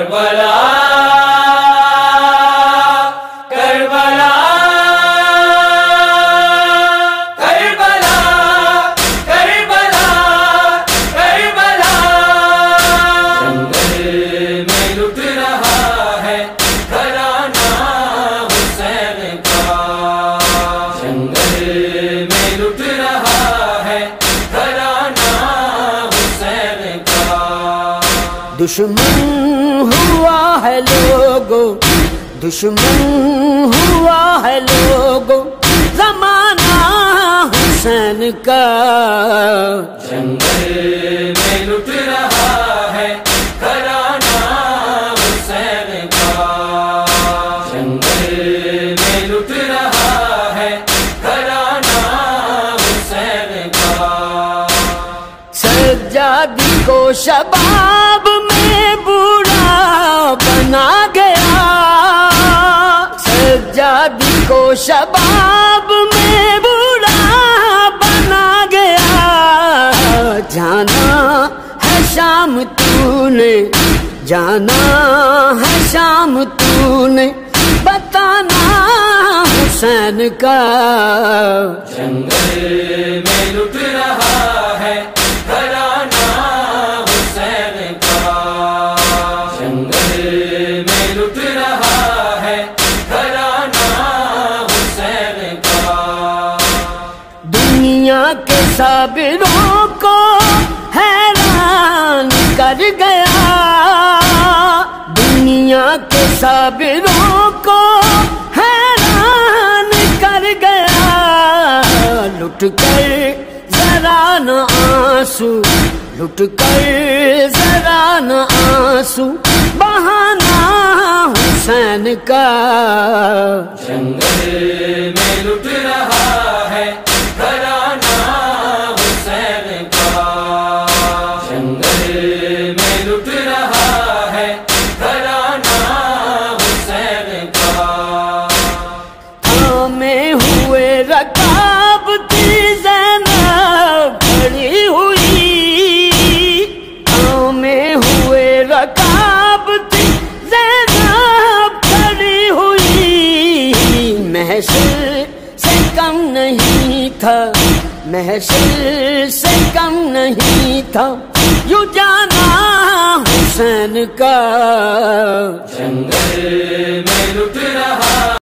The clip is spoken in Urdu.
کربلا کربلا کربلا کربلا کربلا جنگل میں لٹ رہا ہے گھرانہ حسین کا، جنگل میں لٹ رہا ہے گھرانہ حسین کا۔ دشمن ہوا ہے لوگو، دشمن ہوا ہے لوگو زمانہ حسین کا، جنگل میں لٹ رہا ہے گھرانہ حسین کا، جنگل میں لٹ رہا ہے گھرانہ حسین کا۔ سجادی کو شباب میں بوڑھا بنا گیا، سجادی کو شباب میں بوڑھا بنا گیا، جانا ہے شام تو نے، جانا ہے شام تو نے بتانا حسین کا، جنگل میں لٹ رہا ہے گھرانہ حسین کا، جنگل میں لٹ رہا ہے گھرانہ حسین کا۔ دنیا کے صابروں کو حیران کر گیا، دنیا کے صابروں کو حیران کر گیا، لٹ کر ذرا نہ آنسو، لٹ کر ذرا نہ آنسو بہانا حسین کا، جنگل میں لٹ رہا ہے گھرانہ حسین کا، جنگل میں لٹ رہا ہے گھرانہ حسین کا۔ تھامے ہوئے رکاب تھی زینب کھڑی ہوئی، تھامے ہوئے رکاب تھی زینب کھڑی ہوئی، محشر سے کم نہیں تھا، محشر سے کم نہیں تھا یوں جانا حسین کا، جنگل میں لٹ رہا